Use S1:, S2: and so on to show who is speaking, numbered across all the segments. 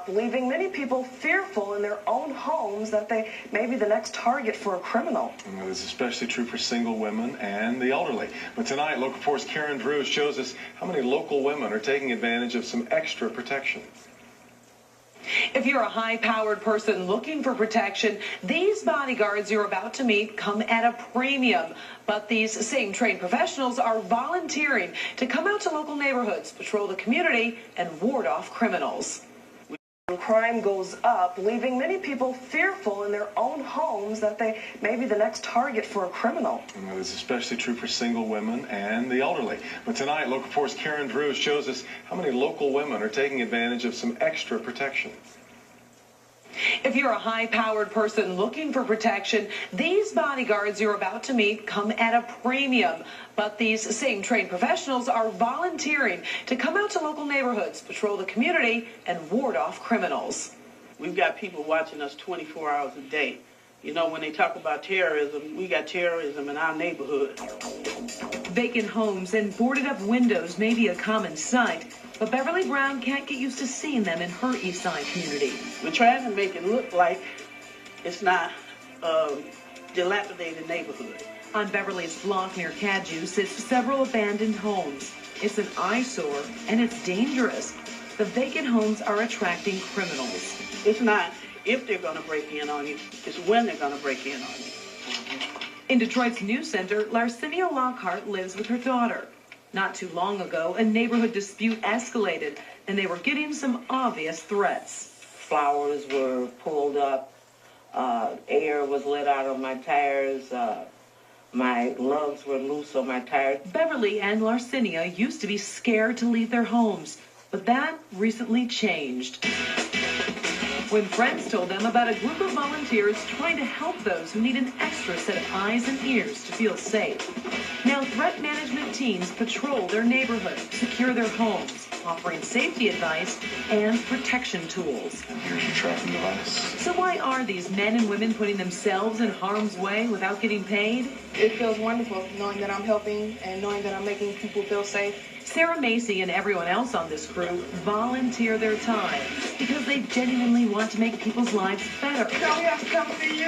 S1: up, leaving many people fearful in their own homes that they may be the next target for a criminal.
S2: And this is especially true for single women and the elderly. But tonight, local report's Karen Drew shows us how many local women are taking advantage of some extra protection.
S3: If you're a high-powered person looking for protection, these bodyguards you're about to meet come at a premium. But these same trained professionals are volunteering to come out to local neighborhoods, patrol the community, and ward off criminals.
S1: Crime goes up, leaving many people fearful in their own homes that they may be the next target for a criminal.
S2: And this is especially true for single women and the elderly. But tonight, local report's Karen Drew shows us how many local women are taking advantage of some extra protection.
S3: If you're a high-powered person looking for protection, these bodyguards you're about to meet come at a premium. But these same trained professionals are volunteering to come out to local neighborhoods, patrol the community, and ward off criminals.
S4: We've got people watching us 24 hours a day. You know, when they talk about terrorism, we got terrorism in our neighborhood.
S3: Vacant homes and boarded-up windows may be a common sight, but Beverly Brown can't get used to seeing them in her East Side community.
S4: We're trying to make it look like it's not a dilapidated neighborhood.
S3: On Beverly's block near Cadieux sits several abandoned homes. It's an eyesore, and it's dangerous. The vacant homes are attracting criminals.
S4: It's not if they're going to break in on you, it's when they're going to break in on you.
S3: In Detroit's News Center, Larcinia Lockhart lives with her daughter. Not too long ago, a neighborhood dispute escalated, and they were getting some obvious threats.
S5: Flowers were pulled up, air was let out on my tires, my lugs were loose on my tires.
S3: Beverly and Larcinia used to be scared to leave their homes, but that recently changed when friends told them about a group of volunteers trying to help those who need an extra set of eyes and ears to feel safe. Now threat management teams patrol their neighborhoods, secure their homes, offering safety advice and protection tools.
S2: And here's your tracking device.
S3: So why are these men and women putting themselves in harm's way without getting paid?
S6: It feels wonderful knowing that I'm helping and knowing that I'm making people feel safe.
S3: Sarah Macy and everyone else on this crew volunteer their time because they genuinely want to make people's lives better.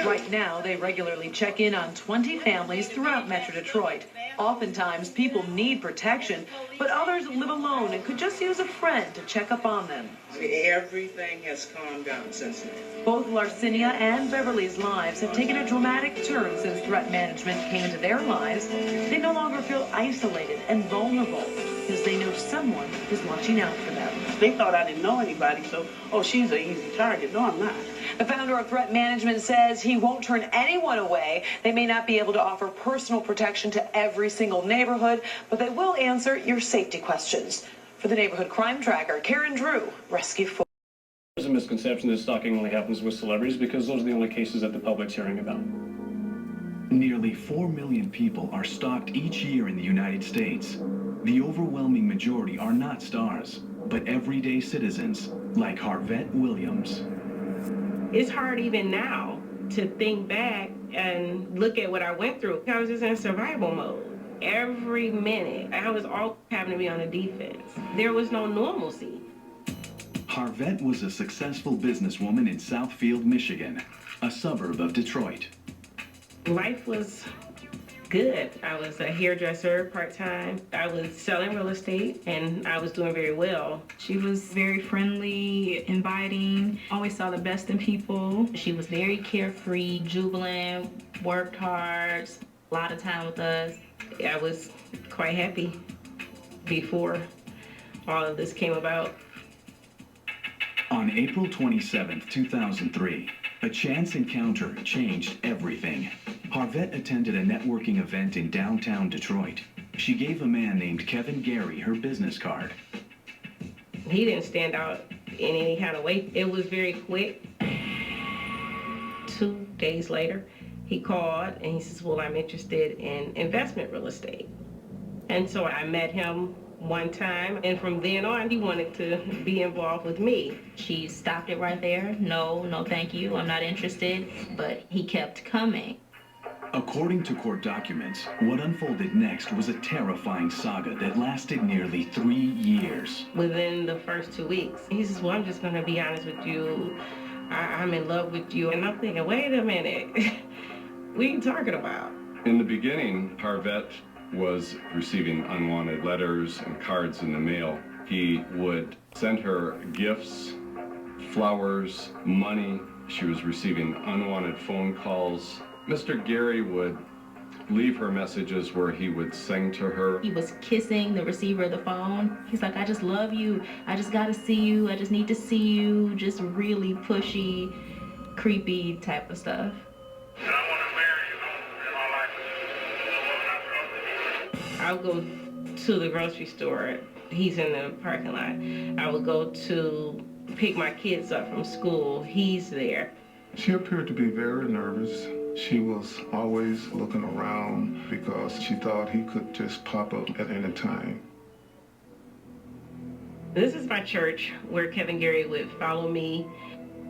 S3: Right now, they regularly check in on 20 families throughout Metro Detroit. Oftentimes, people need protection, but others live alone and could just use a friend to check up on them.
S4: Everything has calmed down since then.
S3: Both Larcinia and Beverly's lives have taken a dramatic turn since threat management came into their lives. They no longer feel isolated and vulnerable because they know someone is watching out for them.
S4: They thought I didn't know anybody, so, oh, she's an easy target. No, I'm not.
S3: The founder of Threat Management says he won't turn anyone away. They may not be able to offer personal protection to every single neighborhood, but they will answer your safety questions. For the Neighborhood Crime Tracker, Karen Drew, Rescue 4.
S7: There's a misconception that stalking only happens with celebrities because those are the only cases that the public's hearing about.
S8: Nearly 4 million people are stalked each year in the United States. The overwhelming majority are not stars, but everyday citizens like Harvette Williams.
S9: It's hard even now to think back and look at what I went through. I was just in survival mode. Every minute, I was all having to be on the defense. There was no normalcy.
S8: Harvette was a successful businesswoman in Southfield, Michigan, a suburb of Detroit.
S9: Life was good. I was a hairdresser part-time. I was selling real estate, and I was doing very well.
S10: She was very friendly, inviting, always saw the best in people.
S11: She was very carefree, jubilant, worked hard, a lot of time with us.
S9: I was quite happy before all of this came about.
S8: On April 27, 2003, a chance encounter changed everything. Harvette attended a networking event in downtown Detroit. She gave a man named Kevin Gary her business card.
S9: He didn't stand out in any kind of way. It was very quick. 2 days later, he called and he says, well, I'm interested in investment real estate. And so I met him one time, and from then on, he wanted to be involved with me.
S11: She stopped it right there. No, thank you, I'm not interested. But he kept coming.
S8: According to court documents, what unfolded next was a terrifying saga that lasted nearly 3 years.
S9: Within the first 2 weeks, he says, well, I'm just going to be honest with you. I'm in love with you. And I'm thinking, wait a minute. What are you talking about?
S12: In the beginning, Harvette was receiving unwanted letters and cards in the mail. He would send her gifts, flowers, money. She was receiving unwanted phone calls. Mr. Gary would leave her messages where he would sing to her.
S11: He was kissing the receiver of the phone. He's like, I just love you. I just gotta see you. I just need to see you. Just really pushy, creepy type of stuff.
S9: I'll go to the grocery store. He's in the parking lot. I will go to pick my kids up from school. He's there.
S13: She appeared to be very nervous. She was always looking around because she thought he could just pop up at any time.
S9: This is my church where Kevin Gary would follow me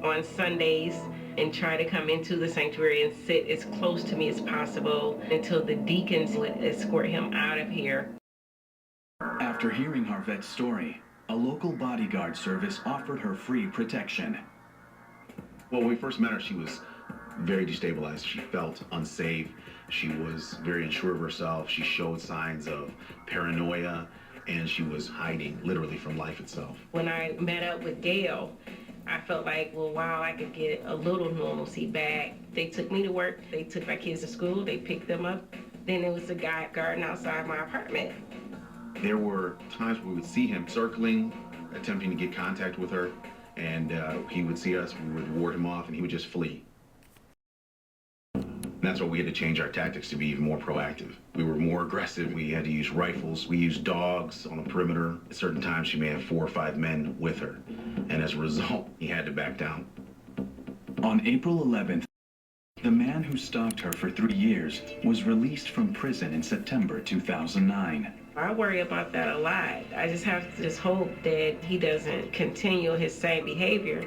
S9: on Sundays and try to come into the sanctuary and sit as close to me as possible until the deacons would escort him out of here.
S8: After hearing Harvette's story, a local bodyguard service offered her free protection.
S14: Well, when we first met her, she was very destabilized. She felt unsafe. She was very unsure of herself. She showed signs of paranoia, and she was hiding literally from life itself.
S9: When I met up with Gail, I felt like, well, wow, I could get a little normalcy back. They took me to work. They took my kids to school. They picked them up. Then there was a guy guarding outside my apartment.
S14: There were times we would see him circling, attempting to get contact with her, and he would see us, we would ward him off, and he would just flee. And that's why we had to change our tactics to be even more proactive. We were more aggressive. We had to use rifles. We used dogs on the perimeter. At certain times, she may have 4 or 5 men with her. And as a result, he had to back down.
S8: On April 11th, the man who stalked her for 3 years was released from prison in September 2009.
S9: I worry about that a lot. I just have to just hope that he doesn't continue his same behavior.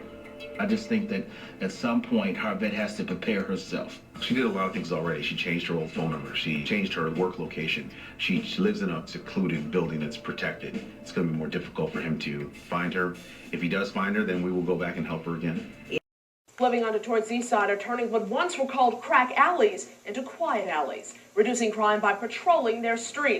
S15: I just think that at some point, Harvette has to prepare herself.
S14: She did a lot of things already. She changed her old phone number. She changed her work location. She lives in a secluded building that's protected. It's going to be more difficult for him to find her. If he does find her, then we will go back and help her again.
S1: Living on Detroit's east side are turning what once were called crack alleys into quiet alleys, reducing crime by patrolling their streets.